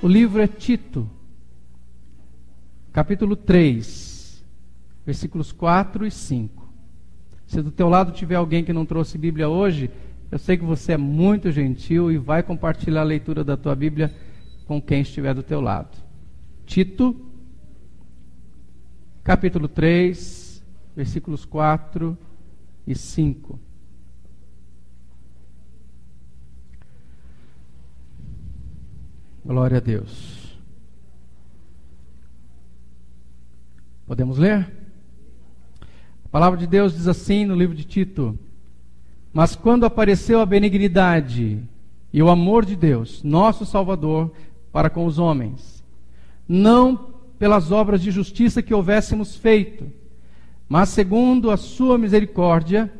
O livro é Tito, capítulo 3, versículos 4 e 5. Se do teu lado tiver alguém que não trouxe Bíblia hoje, eu sei que você é muito gentil e vai compartilhar a leitura da tua Bíblia com quem estiver do teu lado. Tito, capítulo 3, versículos 4 e 5. Glória a Deus. Podemos ler? A palavra de Deus diz assim no livro de Tito: mas quando apareceu a benignidade e o amor de Deus, nosso Salvador, para com os homens, não pelas obras de justiça que houvéssemos feito, mas segundo a sua misericórdia,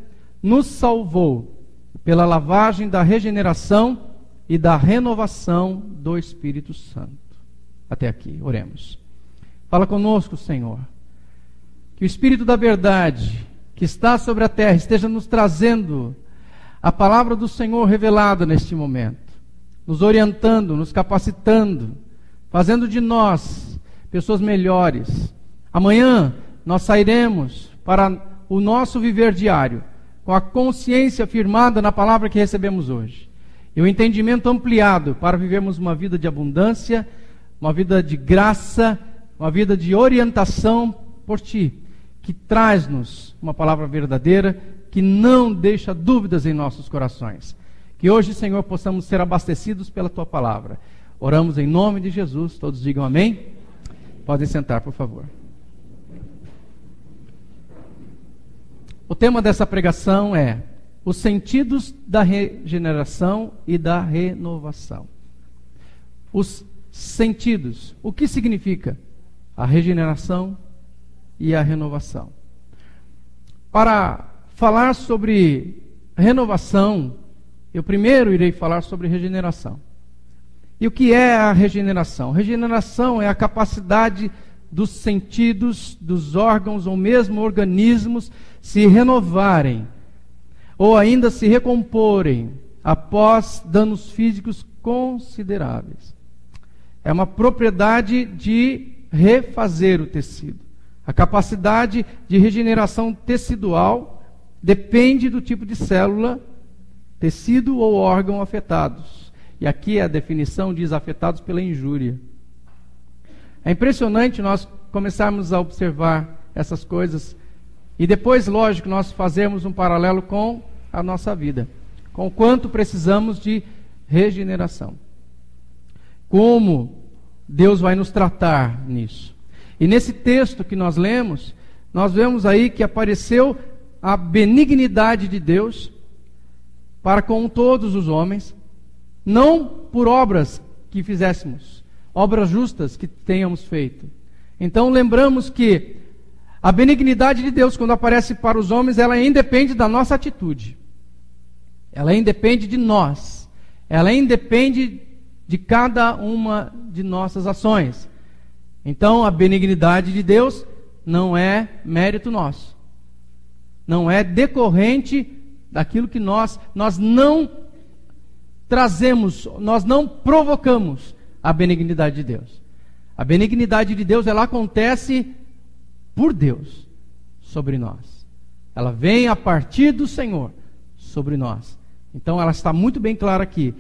nos salvou pela lavagem da regeneração e da renovação do Espírito Santo. Até aqui, oremos. Fala conosco, Senhor. Que o Espírito da verdade que está sobre a terra esteja nos trazendo a palavra do Senhor revelada neste momento, nos orientando, nos capacitando, fazendo de nós pessoas melhores. Amanhã nós sairemos para o nosso viver diário com a consciência firmada na palavra que recebemos hoje e o entendimento ampliado para vivermos uma vida de abundância, uma vida de graça, uma vida de orientação por Ti, que traz-nos uma palavra verdadeira, que não deixa dúvidas em nossos corações. Que hoje, Senhor, possamos ser abastecidos pela Tua palavra. Oramos em nome de Jesus, todos digam amém. Podem sentar, por favor. O tema dessa pregação é os sentidos da regeneração e da renovação. Os sentidos. O que significa a regeneração e a renovação? Para falar sobre renovação, eu primeiro irei falar sobre regeneração. E o que é a regeneração? Regeneração é a capacidade dos sentidos, dos órgãos ou mesmo organismos se renovarem ou ainda se recomporem após danos físicos consideráveis. É uma propriedade de refazer o tecido. A capacidade de regeneração tecidual depende do tipo de célula, tecido ou órgão afetados. E aqui a definição diz afetados pela injúria. É impressionante nós começarmos a observar essas coisas e depois, lógico, nós fazermos um paralelo com a nossa vida, com o quanto precisamos de regeneração. Como Deus vai nos tratar nisso. E nesse texto que nós lemos, nós vemos aí que apareceu a benignidade de Deus para com todos os homens, não por obras que fizéssemos, obras justas que tenhamos feito. Então lembramos que a benignidade de Deus, quando aparece para os homens, ela independe da nossa atitude. Ela independe de nós. Ela independe de cada uma de nossas ações. Então, a benignidade de Deus não é mérito nosso. Não é decorrente daquilo que nós não trazemos, nós não provocamos a benignidade de Deus. A benignidade de Deus, ela acontece por Deus sobre nós. Ela vem a partir do Senhor sobre nós. Então, ela está muito bem clara aqui.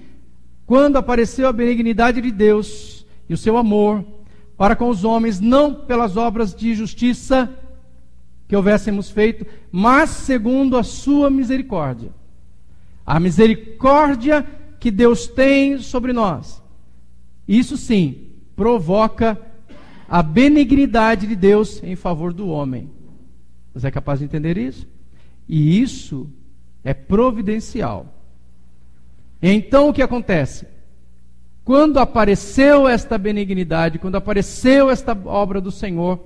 Quando apareceu a benignidade de Deus e o seu amor para com os homens, não pelas obras de justiça que houvéssemos feito, mas segundo a sua misericórdia. A misericórdia que Deus tem sobre nós. Isso sim, provoca a benignidade de Deus em favor do homem. Você é capaz de entender isso? E isso é providencial. Então o que acontece? Quando apareceu esta benignidade, quando apareceu esta obra do Senhor,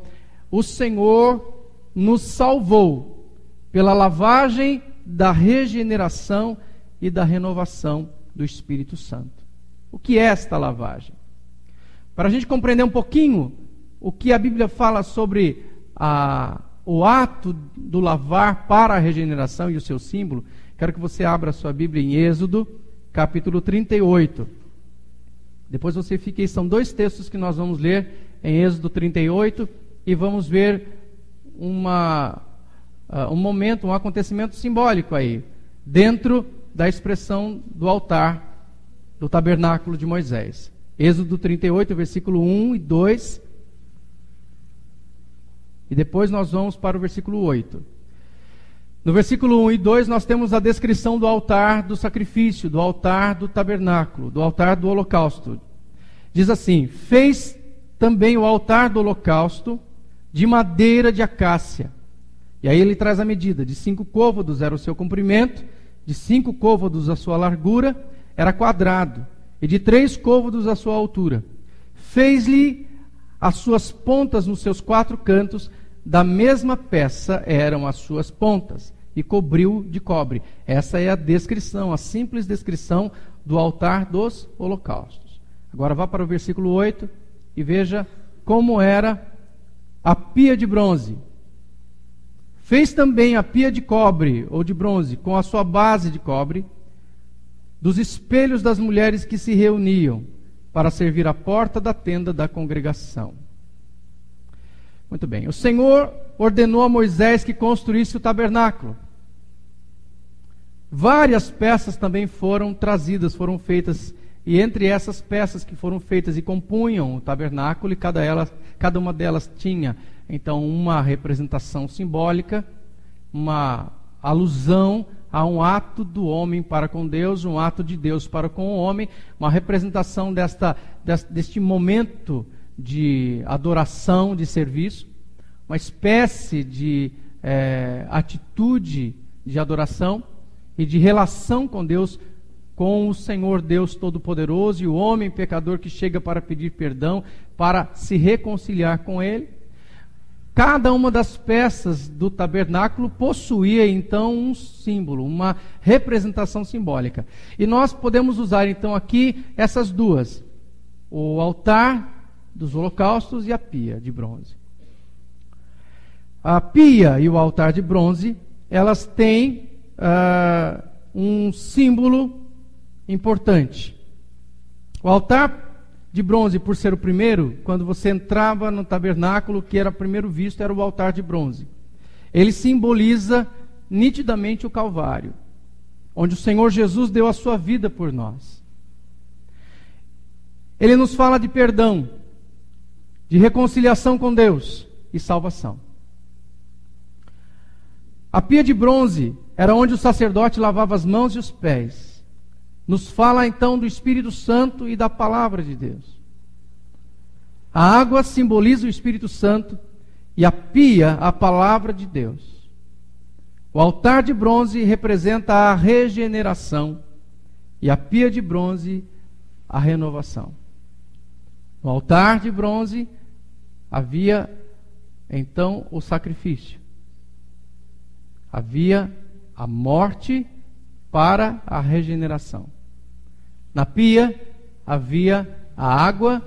o Senhor nos salvou pela lavagem da regeneração e da renovação do Espírito Santo. O que é esta lavagem? Para a gente compreender um pouquinho o que a Bíblia fala sobre o ato do lavar para a regeneração e o seu símbolo, quero que você abra a sua Bíblia em Êxodo, capítulo 38. Depois você fica aí, são 2 textos que nós vamos ler em Êxodo 38 e vamos ver um momento, um acontecimento simbólico aí, dentro da expressão do altar do tabernáculo de Moisés. Êxodo 38, versículo 1 e 2. E depois nós vamos para o versículo 8. No versículo 1 e 2 nós temos a descrição do altar do sacrifício, do altar do tabernáculo, do altar do holocausto. Diz assim: fez também o altar do holocausto de madeira de acácia. E aí ele traz a medida, de 5 côvados era o seu comprimento, de 5 côvados a sua largura, era quadrado, e de 3 côvados a sua altura. Fez-lhe as suas pontas nos seus 4 cantos, da mesma peça eram as suas pontas, e cobriu de cobre. Essa é a descrição, a simples descrição do altar dos holocaustos. Agora vá para o versículo 8 e veja como era a pia de bronze. Fez também a pia de cobre, ou de bronze, com a sua base de cobre, dos espelhos das mulheres que se reuniam para servir à porta da tenda da congregação. Muito bem. O Senhor ordenou a Moisés que construísse o tabernáculo. Várias peças também foram trazidas, foram feitas, e entre essas peças que foram feitas e compunham o tabernáculo, e cada uma delas tinha, então, uma representação simbólica, uma alusão a um ato do homem para com Deus, um ato de Deus para com o homem, uma representação deste momento de adoração, de serviço, uma espécie de atitude de adoração e de relação com Deus, com o Senhor Deus Todo-Poderoso, e o homem pecador que chega para pedir perdão, para se reconciliar com Ele. Cada uma das peças do tabernáculo possuía então um símbolo, uma representação simbólica. E nós podemos usar então aqui essas duas: o altar dos holocaustos e a pia de bronze. A pia e o altar de bronze, elas têm um símbolo importante. O altar de bronze, por ser o primeiro, quando você entrava no tabernáculo, que era primeiro visto, era o altar de bronze. Ele simboliza nitidamente o Calvário, onde o Senhor Jesus deu a sua vida por nós. Ele nos fala de perdão, de reconciliação com Deus e salvação. A pia de bronze era onde o sacerdote lavava as mãos e os pés. Nos fala então do Espírito Santo e da palavra de Deus. A água simboliza o Espírito Santo e a pia a palavra de Deus. O altar de bronze representa a regeneração e a pia de bronze a renovação. No altar de bronze havia então o sacrifício. Havia a morte para a regeneração. Na pia havia a água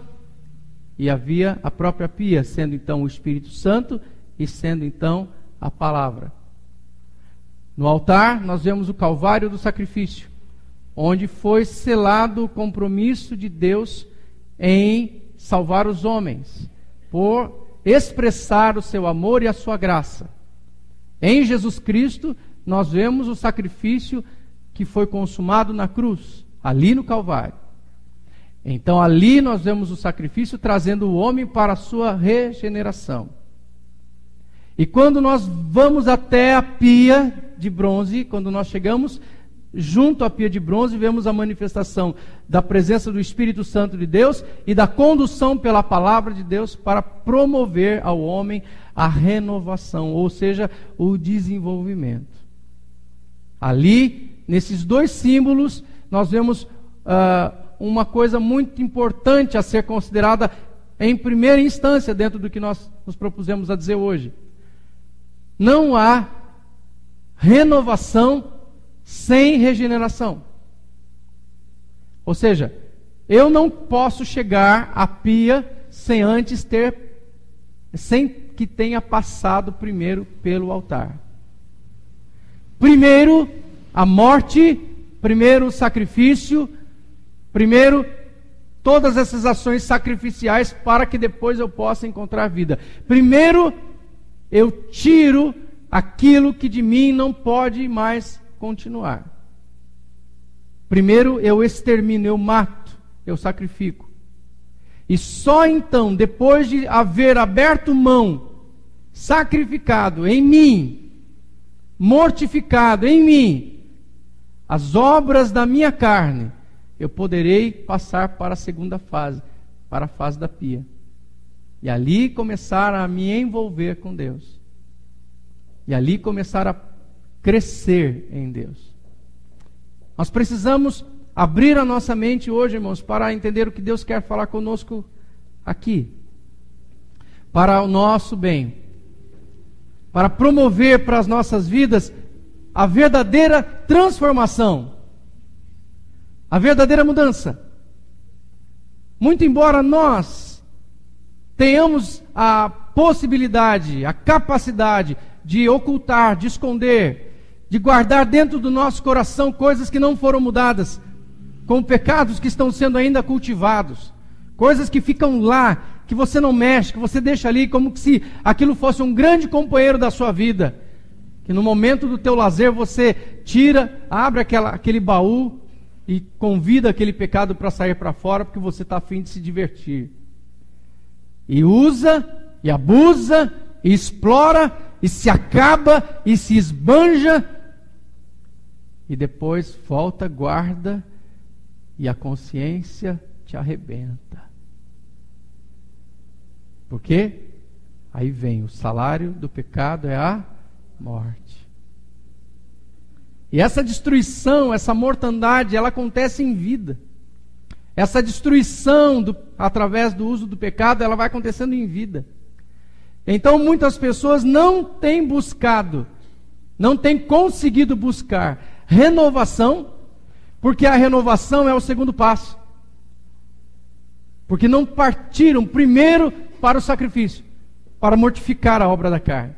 e havia a própria pia, sendo então o Espírito Santo e sendo então a palavra. No altar nós vemos o Calvário do sacrifício, onde foi selado o compromisso de Deus em salvar os homens, por expressar o seu amor e a sua graça. Em Jesus Cristo nós vemos o sacrifício que foi consumado na cruz, ali no Calvário. Então ali nós vemos o sacrifício trazendo o homem para a sua regeneração. E quando nós vamos até a pia de bronze, quando nós chegamos junto à pia de bronze, vemos a manifestação da presença do Espírito Santo de Deus e da condução pela palavra de Deus para promover ao homem a renovação, ou seja, o desenvolvimento. Ali, nesses dois símbolos, nós vemos uma coisa muito importante a ser considerada em primeira instância dentro do que nós nos propusemos a dizer hoje. Não há renovação sem regeneração. Ou seja, eu não posso chegar à pia sem que tenha passado primeiro pelo altar. Primeiro a morte, primeiro o sacrifício, primeiro todas essas ações sacrificiais para que depois eu possa encontrar vida. Primeiro, eu tiro aquilo que de mim não pode mais continuar. Primeiro, eu extermino, eu mato, eu sacrifico. E só então, depois de haver aberto mão, sacrificado em mim, mortificado em mim, as obras da minha carne, eu poderei passar para a segunda fase, para a fase da pia. E ali começar a me envolver com Deus. E ali começar a crescer em Deus. Nós precisamos abrir a nossa mente hoje, irmãos, para entender o que Deus quer falar conosco aqui. Para o nosso bem. Para promover para as nossas vidas a verdadeira transformação. A verdadeira mudança. Muito embora nós tenhamos a possibilidade, a capacidade de ocultar, de esconder, de guardar dentro do nosso coração coisas que não foram mudadas, como pecados que estão sendo ainda cultivados, coisas que ficam lá, que você não mexe, que você deixa ali como se aquilo fosse um grande companheiro da sua vida, que no momento do teu lazer você tira, abre aquele baú e convida aquele pecado para sair para fora, porque você está a fim de se divertir. E usa, e abusa, e explora, e se acaba, e se esbanja, e depois volta, guarda, e a consciência te arrebenta. Por quê? Aí vem, o salário do pecado é a morte. E essa destruição, essa mortandade, ela acontece em vida. Essa destruição através do uso do pecado, ela vai acontecendo em vida. Então muitas pessoas não têm buscado, não têm conseguido buscar renovação, porque a renovação é o segundo passo. Porque não partiram primeiro para o sacrifício, para mortificar a obra da carne.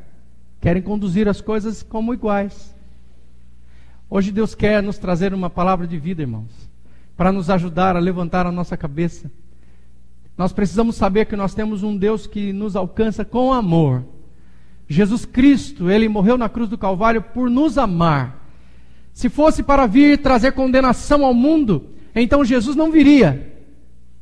Querem conduzir as coisas como iguais. Hoje Deus quer nos trazer uma palavra de vida, irmãos, para nos ajudar a levantar a nossa cabeça. Nós precisamos saber que nós temos um Deus que nos alcança com amor. Jesus Cristo, Ele morreu na cruz do Calvário por nos amar. Se fosse para vir trazer condenação ao mundo, então Jesus não viria.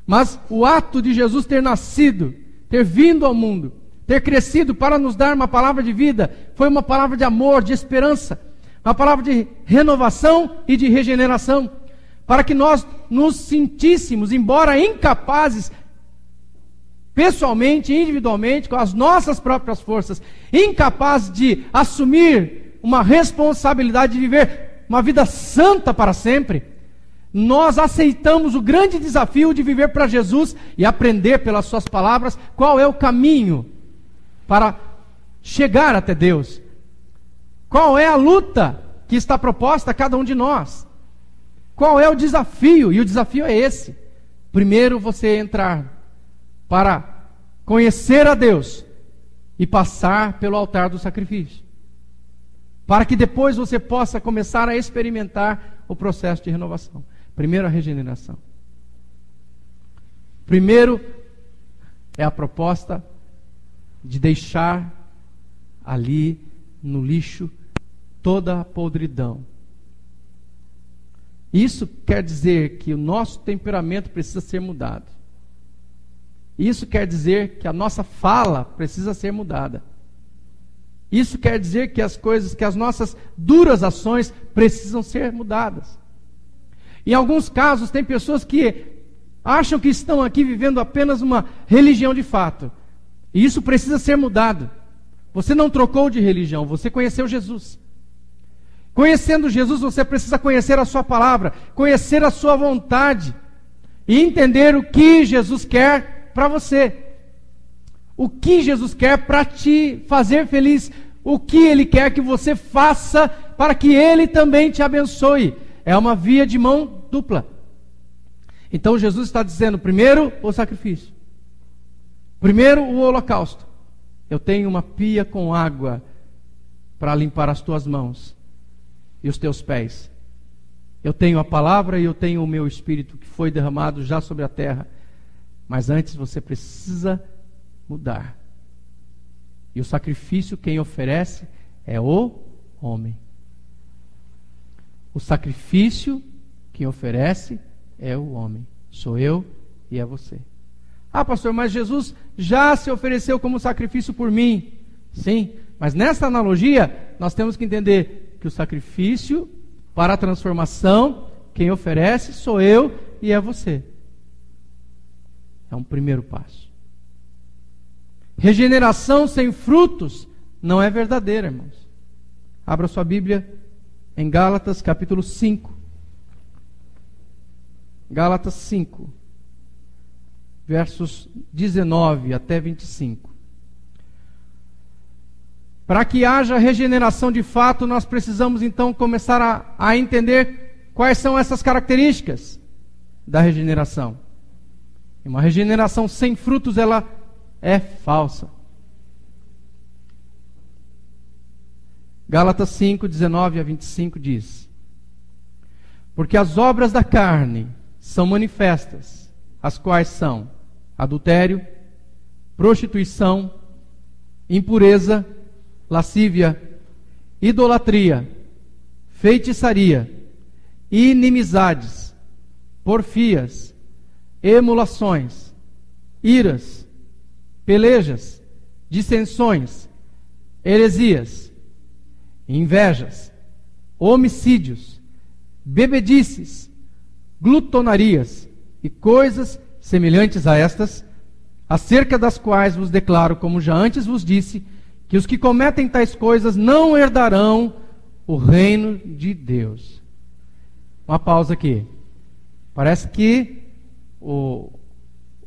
Mas o ato de Jesus ter nascido, ter vindo ao mundo, ter crescido para nos dar uma palavra de vida, foi uma palavra de amor, de esperança, uma palavra de renovação e de regeneração, para que nós nos sentíssemos, embora incapazes, pessoalmente, individualmente, com as nossas próprias forças, incapazes de assumir uma responsabilidade de viver uma vida santa para sempre, nós aceitamos o grande desafio de viver para Jesus e aprender pelas suas palavras qual é o caminho para chegar até Deus. Qual é a luta que está proposta a cada um de nós? Qual é o desafio? E o desafio é esse. Primeiro você entrar para conhecer a Deus e passar pelo altar do sacrifício. Para que depois você possa começar a experimentar o processo de renovação. Primeiro a regeneração. Primeiro é a proposta de deixar ali no lixo toda a podridão. Isso quer dizer que o nosso temperamento precisa ser mudado. Isso quer dizer que a nossa fala precisa ser mudada. Isso quer dizer que as nossas duras ações precisam ser mudadas. Em alguns casos, tem pessoas que acham que estão aqui vivendo apenas uma religião de fato. E isso precisa ser mudado. Você não trocou de religião, você conheceu Jesus. Conhecendo Jesus, você precisa conhecer a sua palavra, conhecer a sua vontade e entender o que Jesus quer para você. O que Jesus quer para te fazer feliz, o que Ele quer que você faça para que Ele também te abençoe. É uma via de mão dupla. Então Jesus está dizendo, primeiro o sacrifício, primeiro o holocausto. Eu tenho uma pia com água para limpar as tuas mãos e os teus pés. Eu tenho a palavra e eu tenho o meu Espírito que foi derramado já sobre a terra Mas antes você precisa mudar. E o sacrifício quem oferece é o homem. O sacrifício quem oferece é o homem. Sou eu e é você. Ah, pastor, mas Jesus já se ofereceu como sacrifício por mim. Sim, mas nessa analogia nós temos que entender que o sacrifício para a transformação, quem oferece sou eu e é você. É um primeiro passo. Regeneração sem frutos não é verdadeira, irmãos. Abra sua Bíblia em Gálatas capítulo 5. Gálatas 5, versos 19 até 25. Para que haja regeneração de fato, nós precisamos então começar a entender quais são essas características da regeneração. Uma regeneração sem frutos, ela é falsa. Gálatas 5, 19 a 25 diz: porque as obras da carne são manifestas, as quais são adultério, prostituição, impureza, lascívia, idolatria, feitiçaria, inimizades, porfias, emulações, iras, pelejas, dissensões, heresias, invejas, homicídios, bebedices, glutonarias e coisas semelhantes a estas, acerca das quais vos declaro, como já antes vos disse, que os que cometem tais coisas não herdarão o reino de Deus. Uma pausa aqui. Parece que o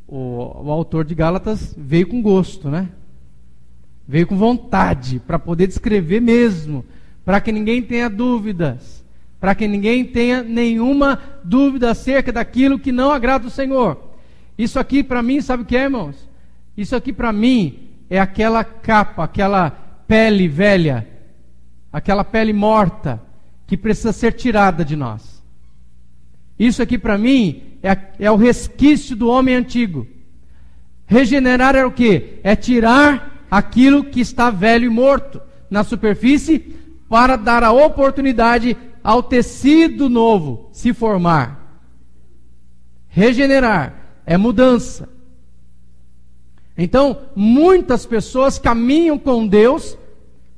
autor de Gálatas veio com gosto, né? Veio com vontade para poder descrever mesmo, para que ninguém tenha dúvidas, para que ninguém tenha nenhuma dúvida acerca daquilo que não agrada o Senhor. Isso aqui para mim, sabe o que é, irmãos? Isso aqui para mim é aquela capa, aquela pele velha, aquela pele morta que precisa ser tirada de nós. Isso aqui para mim é o resquício do homem antigo. Regenerar é o quê? É tirar aquilo que está velho e morto na superfície para dar a oportunidade ao tecido novo se formar. Regenerar é mudança. Então, muitas pessoas caminham com Deus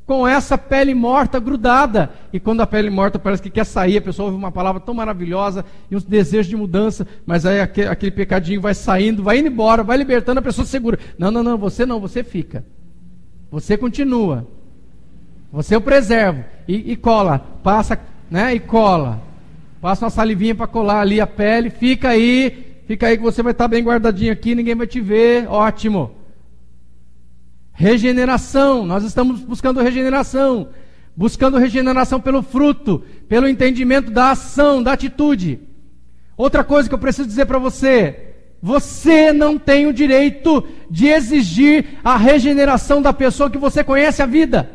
com essa pele morta grudada. E quando a pele morta parece que quer sair, a pessoa ouve uma palavra tão maravilhosa e um desejo de mudança, mas aí aquele pecadinho vai saindo, vai indo embora, vai libertando, a pessoa segura. Não, você fica. Você continua. Você eu preservo. E cola, passa, né? E cola. Passa uma salivinha para colar ali a pele, fica aí que você vai estar bem guardadinho aqui, ninguém vai te ver, ótimo. Regeneração, nós estamos buscando regeneração pelo fruto, pelo entendimento da ação, da atitude. Outra coisa que eu preciso dizer para você: você não tem o direito de exigir a regeneração da pessoa que você conhece a vida,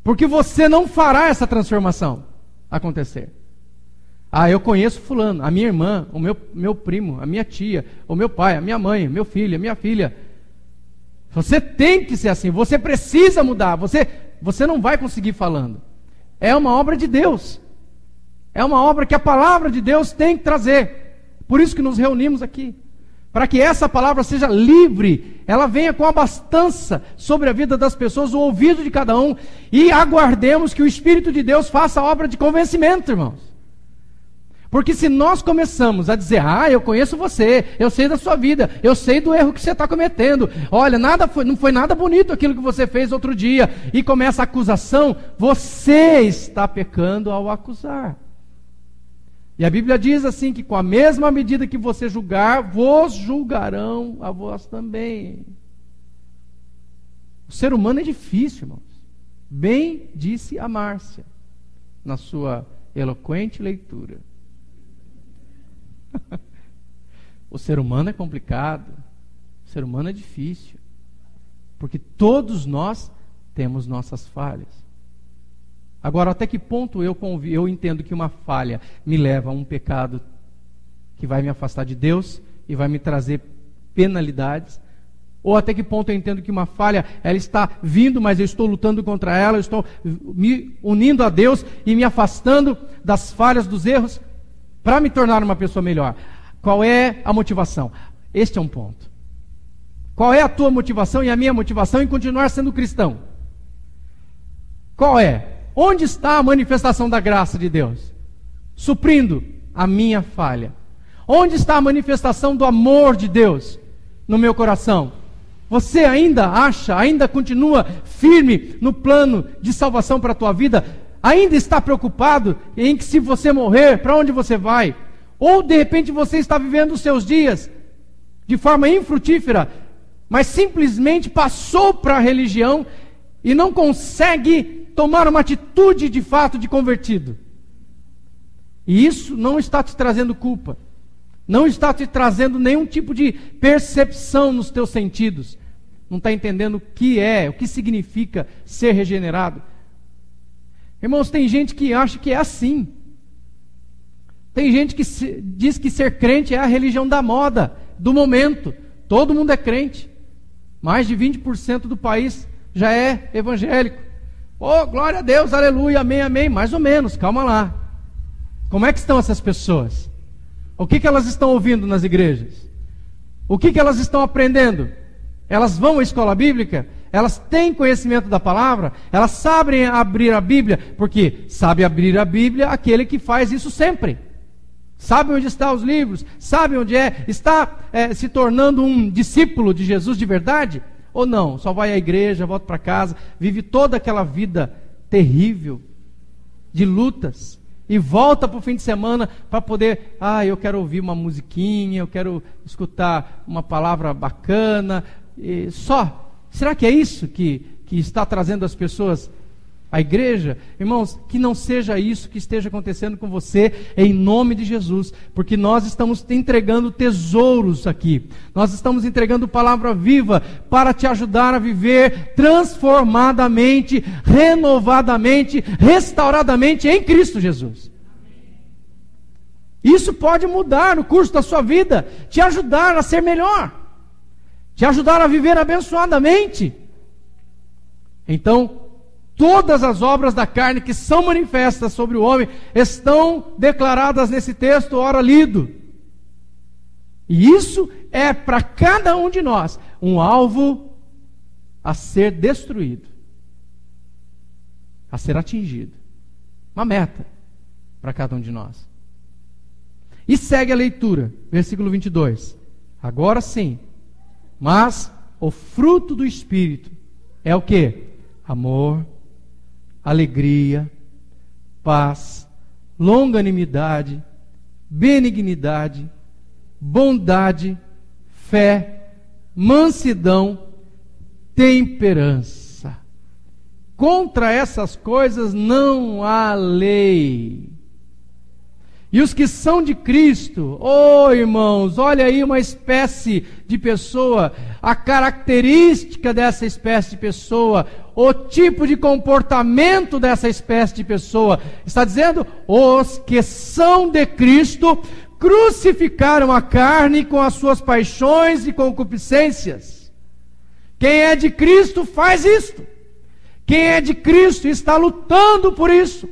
porque você não fará essa transformação acontecer. Ah, eu conheço fulano, a minha irmã, o meu primo, a minha tia, o meu pai, a minha mãe, meu filho, a minha filha. Você tem que ser assim, você precisa mudar, você não vai conseguir falando. É uma obra de Deus. É uma obra que a palavra de Deus tem que trazer. Por isso que nos reunimos aqui. Para que essa palavra seja livre, ela venha com abastança sobre a vida das pessoas, o ouvido de cada um, e aguardemos que o Espírito de Deus faça a obra de convencimento, irmãos. Porque se nós começamos a dizer: eu conheço você, eu sei da sua vida, eu sei do erro que você está cometendo, olha, não foi nada bonito aquilo que você fez outro dia, e começa a acusação, você está pecando ao acusar. E a Bíblia diz assim, que com a mesma medida que você julgar, vos julgarão a vós também. O ser humano é difícil, irmãos. Bem disse a Márcia, na sua eloquente leitura. O ser humano é complicado, o ser humano é difícil, porque todos nós temos nossas falhas. Agora, até que ponto eu entendo que uma falha me leva a um pecado que vai me afastar de Deus e vai me trazer penalidades? Ou até que ponto eu entendo que uma falha, ela está vindo, mas eu estou lutando contra ela, eu estou me unindo a Deus e me afastando das falhas, dos erros, para me tornar uma pessoa melhor? Qual é a motivação? Este é um ponto. Qual é a tua motivação e a minha motivação em continuar sendo cristão? Qual é? Onde está a manifestação da graça de Deus? Suprindo a minha falha. Onde está a manifestação do amor de Deus no meu coração? Você ainda acha, ainda continua firme no plano de salvação para a tua vida? Ainda está preocupado em que se você morrer, para onde você vai? Ou de repente você está vivendo os seus dias de forma infrutífera, mas simplesmente passou para a religião e não consegue tomar uma atitude de fato de convertido? E isso não está te trazendo culpa, não está te trazendo nenhum tipo de percepção nos teus sentidos. Não está entendendo o que significa ser regenerado. Irmãos, tem gente que acha que é assim. Tem gente que diz que ser crente é a religião da moda, do momento. Todo mundo é crente. Mais de 20% do país já é evangélico. Oh, glória a Deus, aleluia, amém, amém. Mais ou menos, calma lá. Como é que estão essas pessoas? O que elas estão ouvindo nas igrejas? O que elas estão aprendendo? Elas vão à escola bíblica? Elas têm conhecimento da palavra? Elas sabem abrir a Bíblia? Porque sabe abrir a Bíblia aquele que faz isso sempre. Sabe onde estão os livros? Sabe onde é? Está se tornando um discípulo de Jesus de verdade? Ou não? Só vai à igreja, volta para casa, vive toda aquela vida terrível de lutas e volta para o fim de semana para poder, eu quero ouvir uma musiquinha, eu quero escutar uma palavra bacana, e só. Será que é isso que está trazendo as pessoas à igreja? Irmãos, que não seja isso que esteja acontecendo com você, em nome de Jesus, porque nós estamos te entregando tesouros aqui, nós estamos entregando palavra viva para te ajudar a viver transformadamente, renovadamente, restauradamente em Cristo Jesus. Isso pode mudar o curso da sua vida, te ajudar a ser melhor, te ajudar a viver abençoadamente. Então, todas as obras da carne que são manifestas sobre o homem estão declaradas nesse texto, ora lido. E isso é para cada um de nós um alvo a ser destruído, a ser atingido. Uma meta para cada um de nós. E segue a leitura, versículo 22. Agora sim, mas o fruto do Espírito é o quê? Amor, alegria, paz, longanimidade, benignidade, bondade, fé, mansidão, temperança. Contra essas coisas não há lei. E os que são de Cristo, irmãos, olha aí uma espécie de pessoa, a característica dessa espécie de pessoa, o tipo de comportamento dessa espécie de pessoa. Está dizendo, os que são de Cristo crucificaram a carne com as suas paixões e concupiscências. Quem é de Cristo faz isto. Quem é de Cristo está lutando por isso.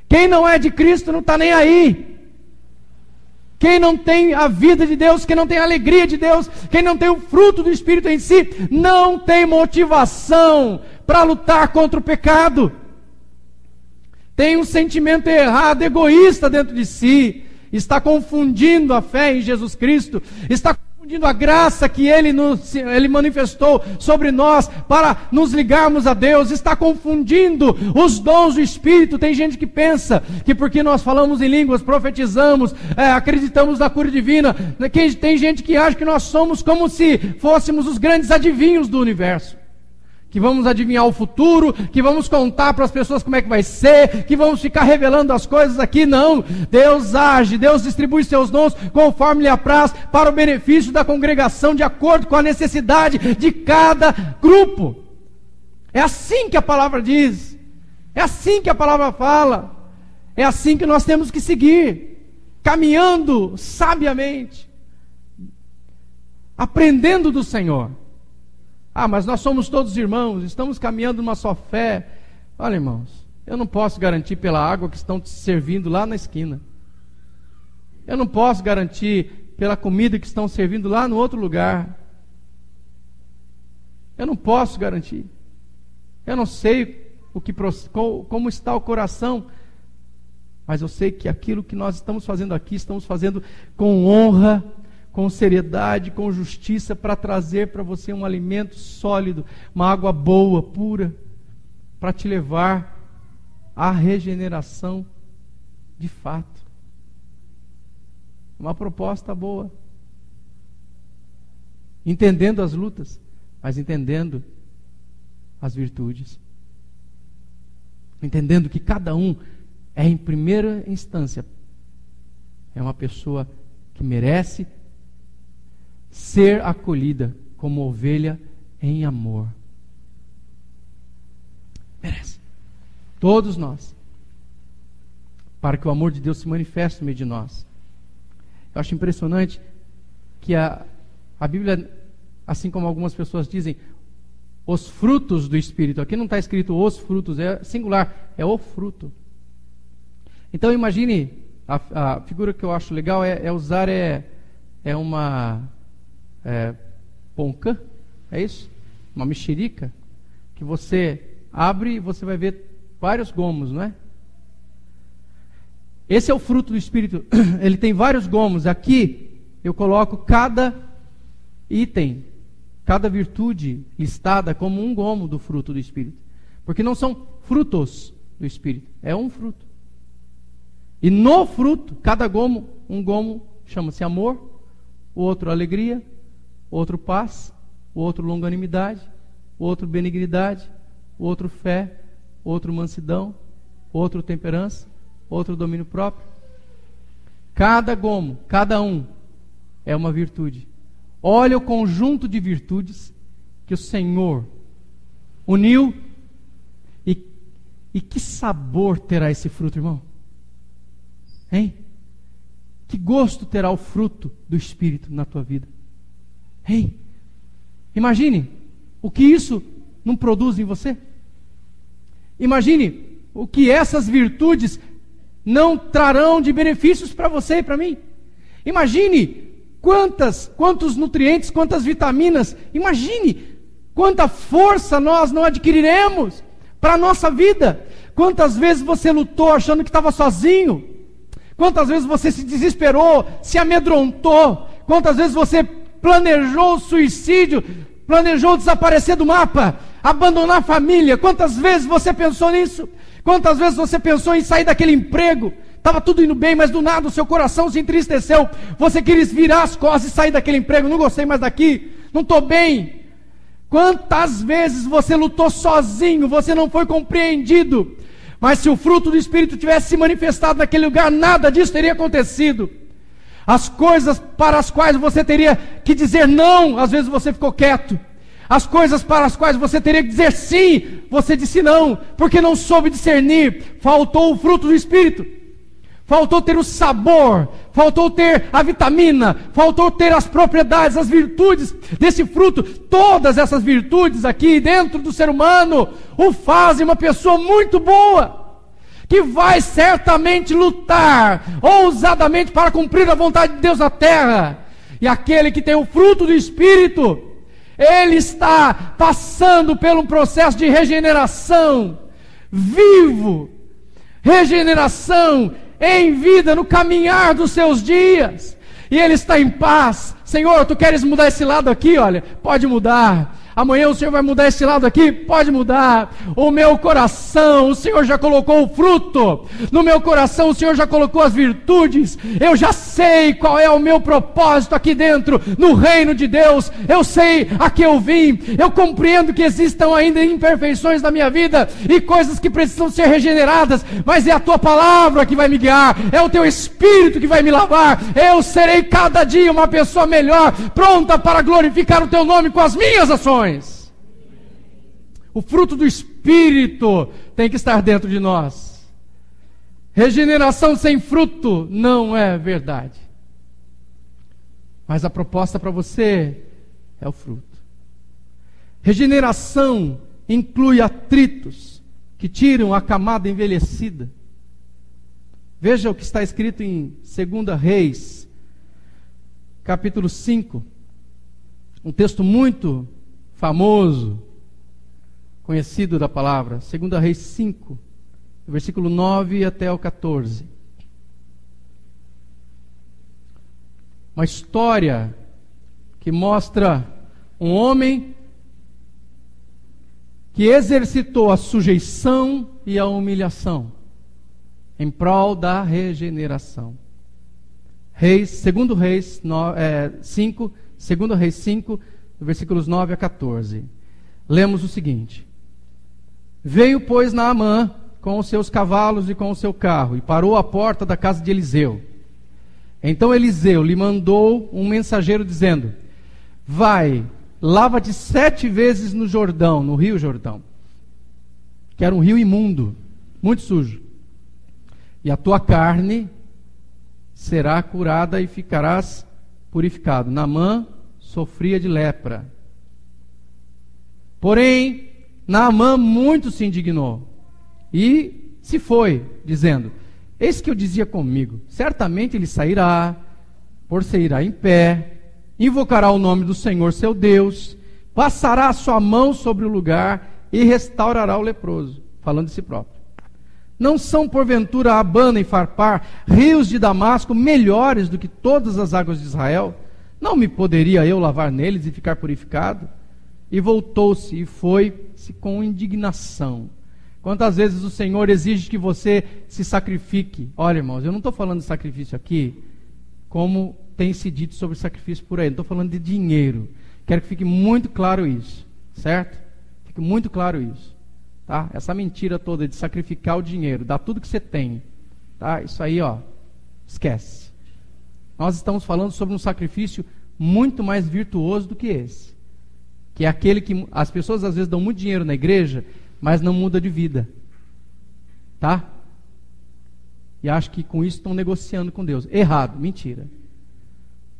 Quem não é de Cristo não está nem aí. Quem não tem a vida de Deus, quem não tem a alegria de Deus, quem não tem o fruto do Espírito em si, não tem motivação para lutar contra o pecado. Tem um sentimento errado, egoísta dentro de si, está confundindo a fé em Jesus Cristo, está confundindo a graça que Ele manifestou sobre nós para nos ligarmos a Deus, está confundindo os dons do Espírito. Tem gente que pensa que porque nós falamos em línguas, profetizamos, acreditamos na cura divina, tem gente que acha que nós somos como se fôssemos os grandes adivinhos do universo, que vamos adivinhar o futuro, que vamos contar para as pessoas como é que vai ser, que vamos ficar revelando as coisas aqui. Não, Deus age, Deus distribui seus dons conforme lhe apraz, para o benefício da congregação, de acordo com a necessidade de cada grupo. É assim que a palavra diz, é assim que a palavra fala, é assim que nós temos que seguir. caminhando sabiamente, aprendendo do Senhor. Mas nós somos todos irmãos, estamos caminhando numa só fé. Olha, irmãos, eu não posso garantir pela água que estão te servindo lá na esquina. Eu não posso garantir pela comida que estão servindo lá no outro lugar. Eu não posso garantir. Eu não sei como está o coração, mas eu sei que aquilo que nós estamos fazendo aqui, estamos fazendo com honra, com seriedade, com justiça, para trazer para você um alimento sólido, uma água boa, pura, para te levar à regeneração de fato. Uma proposta boa. Entendendo as lutas, mas entendendo as virtudes. Entendendo que cada um é, em primeira instância, é uma pessoa que merece ser acolhida como ovelha em amor. Merece. Todos nós. Para que o amor de Deus se manifeste no meio de nós. Eu acho impressionante que a Bíblia, assim como algumas pessoas dizem, os frutos do Espírito. Aqui não está escrito os frutos, é singular, é o fruto. Então imagine, a figura que eu acho legal é usar uma ponca, é isso? Uma mexerica, que você abre e você vai ver vários gomos, não é? Esse é o fruto do Espírito, ele tem vários gomos. Aqui eu coloco cada item, cada virtude listada como um gomo do fruto do Espírito. Porque não são frutos do Espírito, é um fruto. E no fruto, cada gomo, um gomo chama-se amor, o outro alegria, o outro paz, o outro longanimidade, o outro benignidade, o outro fé, o outro mansidão, o outro temperança, o outro domínio próprio. Cada gomo, cada um, é uma virtude. Olha o conjunto de virtudes que o Senhor uniu e que sabor terá esse fruto, irmão? Hein? Que gosto terá o fruto do Espírito na tua vida? Hein? Imagine o que isso não produz em você. Imagine o que essas virtudes não trarão de benefícios para você e para mim. Imagine quantos nutrientes, quantas vitaminas, imagine quanta força nós não adquiriremos para a nossa vida. Quantas vezes você lutou achando que estava sozinho? Quantas vezes você se desesperou, se amedrontou? Quantas vezes você planejou o suicídio, planejou desaparecer do mapa, abandonar a família? Quantas vezes você pensou nisso? Quantas vezes você pensou em sair daquele emprego? Estava tudo indo bem, mas do nada o seu coração se entristeceu. Você queria virar as costas e sair daquele emprego. Não gostei mais daqui, não estou bem. Quantas vezes você lutou sozinho, você não foi compreendido. Mas se o fruto do Espírito tivesse se manifestado naquele lugar, nada disso teria acontecido. As coisas para as quais você teria que dizer não, às vezes você ficou quieto. As coisas para as quais você teria que dizer sim, você disse não, porque não soube discernir. Faltou o fruto do Espírito. Faltou ter o sabor, faltou ter a vitamina, faltou ter as propriedades, as virtudes desse fruto. Todas essas virtudes aqui dentro do ser humano o fazem uma pessoa muito boa, que vai certamente lutar ousadamente para cumprir a vontade de Deus na terra. E aquele que tem o fruto do Espírito, ele está passando por um processo de regeneração vivo, regeneração em vida, no caminhar dos seus dias, e ele está em paz. Senhor, tu queres mudar esse lado aqui? Olha, pode mudar. Amanhã o Senhor vai mudar esse lado aqui? Pode mudar. O meu coração, o Senhor já colocou o fruto. No meu coração o Senhor já colocou as virtudes. Eu já sei qual é o meu propósito aqui dentro, no reino de Deus. Eu sei a que eu vim. Eu compreendo que existam ainda imperfeições na minha vida e coisas que precisam ser regeneradas, mas é a tua palavra que vai me guiar, é o teu Espírito que vai me lavar. Eu serei cada dia uma pessoa melhor, pronta para glorificar o teu nome com as minhas ações. O fruto do Espírito tem que estar dentro de nós. Regeneração sem fruto não é verdade. Mas a proposta para você é o fruto. Regeneração inclui atritos que tiram a camada envelhecida. Veja o que está escrito em 2 Reis, capítulo 5. Um texto muito famoso, conhecido da palavra. 2 Reis 5, versículo 9 até o 14. Uma história que mostra um homem que exercitou a sujeição e a humilhação em prol da regeneração. Segundo Reis 5, versículos 9 a 14. Lemos o seguinte: Veio, pois, Naamã com os seus cavalos e com o seu carro, e parou à porta da casa de Eliseu. Então Eliseu lhe mandou um mensageiro dizendo: Vai, lava-te 7 vezes no Jordão, no rio Jordão, que era um rio imundo, muito sujo, e a tua carne será curada e ficarás purificado. Naamã sofria de lepra. Porém, Naamã muito se indignou e se foi, dizendo: Eis que eu dizia comigo, certamente ele sairá, por-se-irá em pé, invocará o nome do Senhor seu Deus, passará a sua mão sobre o lugar e restaurará o leproso. Falando de si próprio. Não são porventura Abana e Farpar, rios de Damasco, melhores do que todas as águas de Israel? Não me poderia eu lavar neles e ficar purificado? E voltou-se e foi-se com indignação. Quantas vezes o Senhor exige que você se sacrifique? Olha, irmãos, eu não estou falando de sacrifício aqui como tem se dito sobre sacrifício por aí. Não estou falando de dinheiro. Quero que fique muito claro isso, certo? Fique muito claro isso. Tá? Essa mentira toda de sacrificar o dinheiro, dar tudo que você tem, tá? Isso aí, ó, esquece. Nós estamos falando sobre um sacrifício muito mais virtuoso do que esse, que é aquele que as pessoas às vezes dão muito dinheiro na igreja, mas não muda de vida, tá? E acho que com isso estão negociando com Deus. Errado, mentira.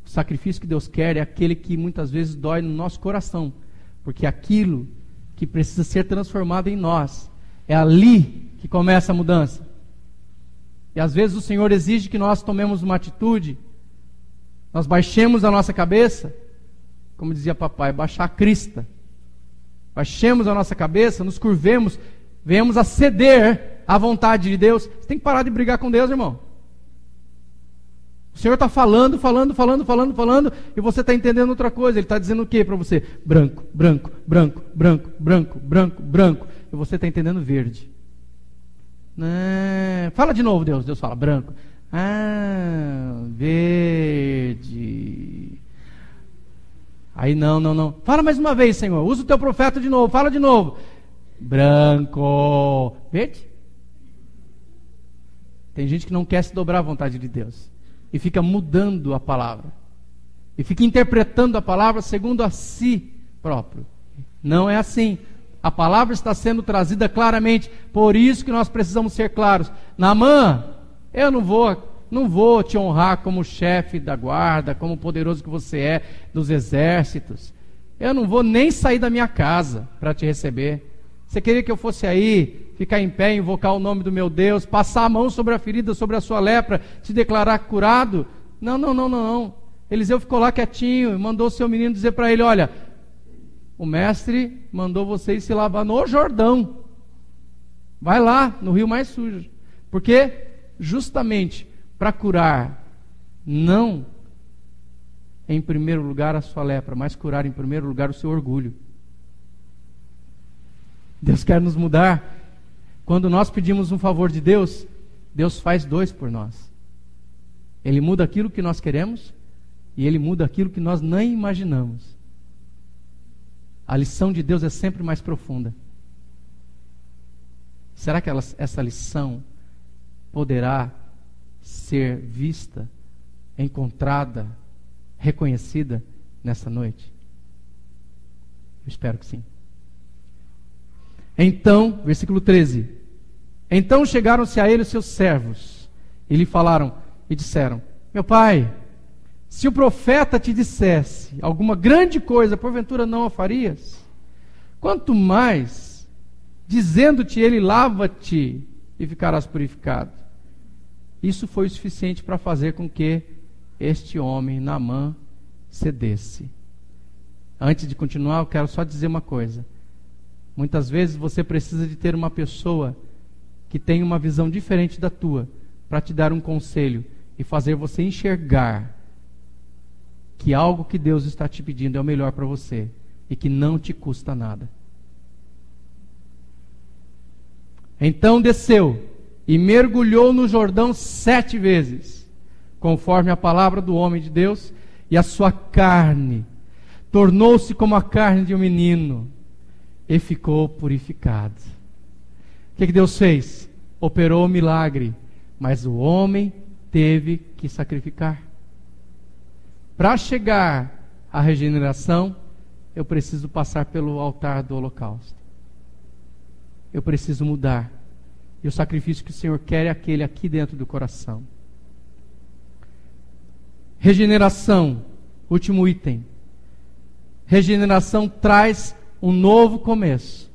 O sacrifício que Deus quer é aquele que muitas vezes dói no nosso coração, porque aquilo que precisa ser transformado em nós, é ali que começa a mudança. E às vezes o Senhor exige que nós tomemos uma atitude, nós baixemos a nossa cabeça, como dizia papai, baixar a crista, baixemos a nossa cabeça, nos curvemos, venhamos a ceder à vontade de Deus. Você tem que parar de brigar com Deus, irmão. O Senhor está falando, e você está entendendo outra coisa. Ele está dizendo o que para você? Branco, branco, branco, branco, branco, branco, branco. E você está entendendo verde. Fala de novo, Deus. Deus fala branco. Verde. Aí não. Fala mais uma vez, Senhor. Usa o teu profeta de novo. Fala de novo. Branco. Verde. Tem gente que não quer se dobrar à vontade de Deus. E fica mudando a palavra. E fica interpretando a palavra segundo a si próprio. Não é assim. A palavra está sendo trazida claramente. Por isso que nós precisamos ser claros. Naamã, eu não vou te honrar como chefe da guarda, como poderoso que você é dos exércitos. Eu não vou nem sair da minha casa para te receber. Você queria que eu fosse aí, ficar em pé, invocar o nome do meu Deus, passar a mão sobre a ferida, sobre a sua lepra, te declarar curado? Não. Eliseu ficou lá quietinho e mandou o seu menino dizer para ele: olha, o mestre mandou você ir se lavar no Jordão. Vai lá, no rio mais sujo. Porque justamente para curar, não em primeiro lugar a sua lepra, mas curar em primeiro lugar o seu orgulho. Deus quer nos mudar. Quando nós pedimos um favor de Deus, Deus faz 2 por nós. Ele muda aquilo que nós queremos e Ele muda aquilo que nós nem imaginamos. A lição de Deus é sempre mais profunda. Será que essa lição poderá ser vista, encontrada, reconhecida nessa noite? Eu espero que sim. Então, versículo 13. Então chegaram-se a ele os seus servos, e lhe falaram, e disseram, meu pai, se o profeta te dissesse alguma grande coisa, porventura não a farias? Quanto mais, dizendo-te ele, lava-te, e ficarás purificado. Isso foi o suficiente para fazer com que este homem, Naamã, cedesse. Antes de continuar, eu quero só dizer uma coisa. Muitas vezes você precisa de ter uma pessoa que tem uma visão diferente da tua, para te dar um conselho e fazer você enxergar que algo que Deus está te pedindo é o melhor para você e que não te custa nada. Então desceu e mergulhou no Jordão 7 vezes, conforme a palavra do homem de Deus, e a sua carne tornou-se como a carne de um menino, e ficou purificado. O que Deus fez? Operou o milagre, mas o homem teve que sacrificar. Para chegar à regeneração, eu preciso passar pelo altar do holocausto. Eu preciso mudar. E o sacrifício que o Senhor quer é aquele aqui dentro do coração. Regeneração, último item. Regeneração traz um novo começo.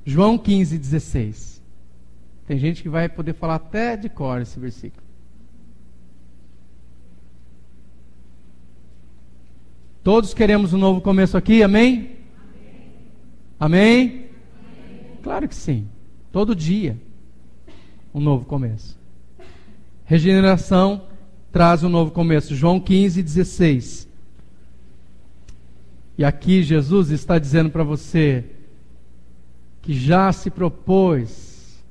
João 15:16. Tem gente que vai poder falar até de cor esse versículo. Todos queremos um novo começo aqui, amém? Amém? Amém? Claro que sim. Todo dia, um novo começo. Regeneração traz um novo começo. João 15:16. E aqui Jesus está dizendo para você que já se propôs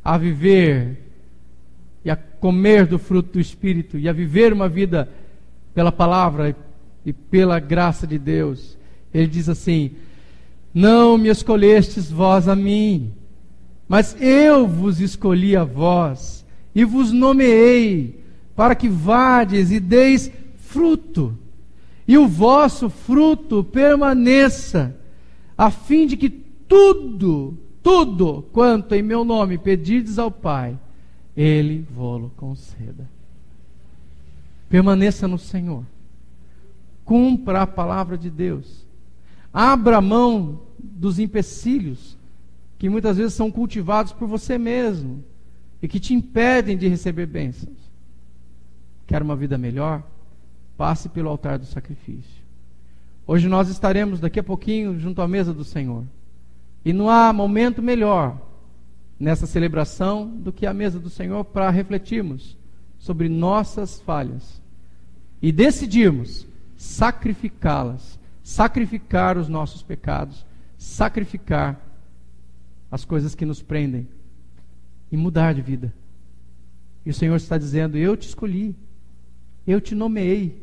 a viver e a comer do fruto do Espírito e a viver uma vida pela palavra e pela graça de Deus. Ele diz assim: não me escolhestes vós a mim, mas eu vos escolhi a vós e vos nomeei para que vades e deis fruto, e o vosso fruto permaneça, a fim de que tudo quanto em meu nome pedirdes ao Pai, Ele vô-lo conceda. Permaneça no Senhor. Cumpra a palavra de Deus. Abra mão dos empecilhos que muitas vezes são cultivados por você mesmo e que te impedem de receber bênçãos. Quer uma vida melhor? Passe pelo altar do sacrifício. Hoje nós estaremos daqui a pouquinho junto à mesa do Senhor. E não há momento melhor nessa celebração do que a mesa do Senhor para refletirmos sobre nossas falhas e decidirmos sacrificá-las, sacrificar os nossos pecados, sacrificar as coisas que nos prendem e mudar de vida. E o Senhor está dizendo: eu te escolhi, eu te nomeei,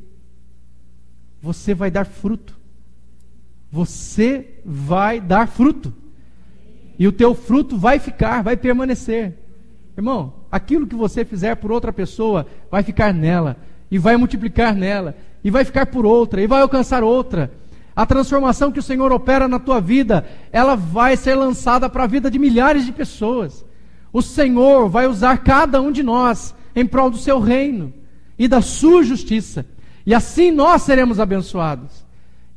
você vai dar fruto, você vai dar fruto, e o teu fruto vai ficar, vai permanecer. Irmão, aquilo que você fizer por outra pessoa vai ficar nela, e vai multiplicar nela, e vai ficar por outra, e vai alcançar outra. A transformação que o Senhor opera na tua vida, ela vai ser lançada para a vida de milhares de pessoas. O Senhor vai usar cada um de nós em prol do seu reino e da sua justiça. E assim nós seremos abençoados.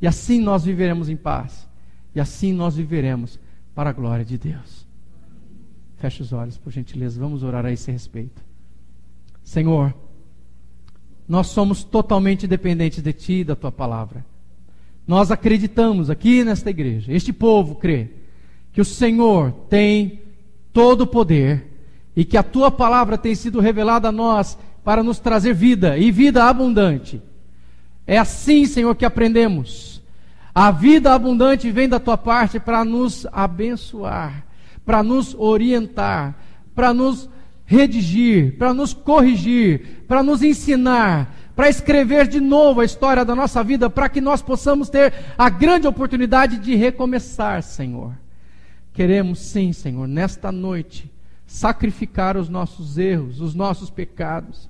E assim nós viveremos em paz. E assim nós viveremos para a glória de Deus. Feche os olhos, por gentileza. Vamos orar a esse respeito. Senhor, nós somos totalmente dependentes de Ti e da Tua palavra. Nós acreditamos aqui nesta igreja, este povo crê, que o Senhor tem todo o poder e que a Tua palavra tem sido revelada a nós para nos trazer vida e vida abundante. É assim, Senhor, que aprendemos. A vida abundante vem da Tua parte para nos abençoar, para nos orientar, para nos redigir, para nos corrigir, para nos ensinar, para escrever de novo a história da nossa vida, para que nós possamos ter a grande oportunidade de recomeçar, Senhor. Queremos sim, Senhor, nesta noite, sacrificar os nossos erros, os nossos pecados,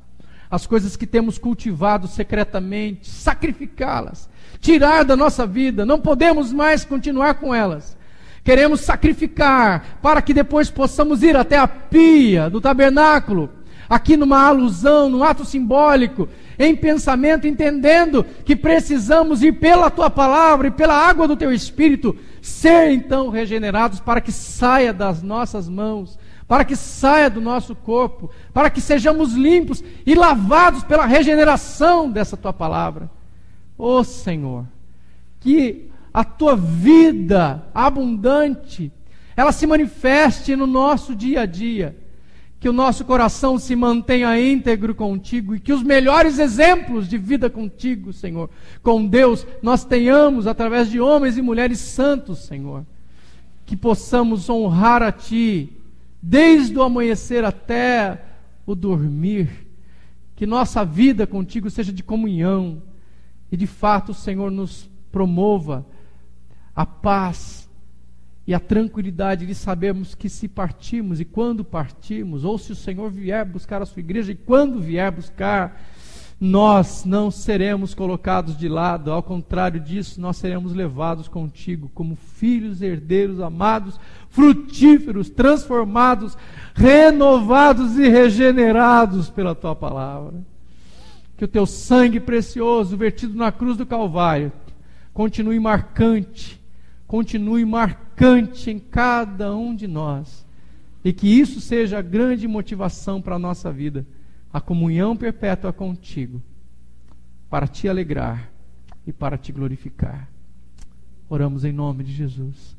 as coisas que temos cultivado secretamente, sacrificá-las, tirar da nossa vida, não podemos mais continuar com elas. Queremos sacrificar para que depois possamos ir até a pia do tabernáculo, aqui numa alusão, num ato simbólico, em pensamento, entendendo que precisamos ir pela Tua palavra e pela água do Teu Espírito, ser então regenerados para que saia das nossas mãos, para que saia do nosso corpo, para que sejamos limpos e lavados pela regeneração dessa Tua palavra. Ó Senhor, que a Tua vida abundante, ela se manifeste no nosso dia a dia, que o nosso coração se mantenha íntegro contigo e que os melhores exemplos de vida contigo, Senhor, com Deus, nós tenhamos através de homens e mulheres santos, Senhor, que possamos honrar a Ti, desde o amanhecer até o dormir, que nossa vida contigo seja de comunhão e de fato o Senhor nos promova a paz e a tranquilidade de sabermos que se partirmos e quando partirmos, ou se o Senhor vier buscar a sua igreja e quando vier buscar, nós não seremos colocados de lado, ao contrário disso, nós seremos levados contigo como filhos, herdeiros, amados, frutíferos, transformados, renovados e regenerados pela Tua palavra. Que o Teu sangue precioso vertido na cruz do Calvário continue marcante em cada um de nós, e que isso seja a grande motivação para a nossa vida, a comunhão perpétua contigo, para Te alegrar e para Te glorificar. Oramos em nome de Jesus.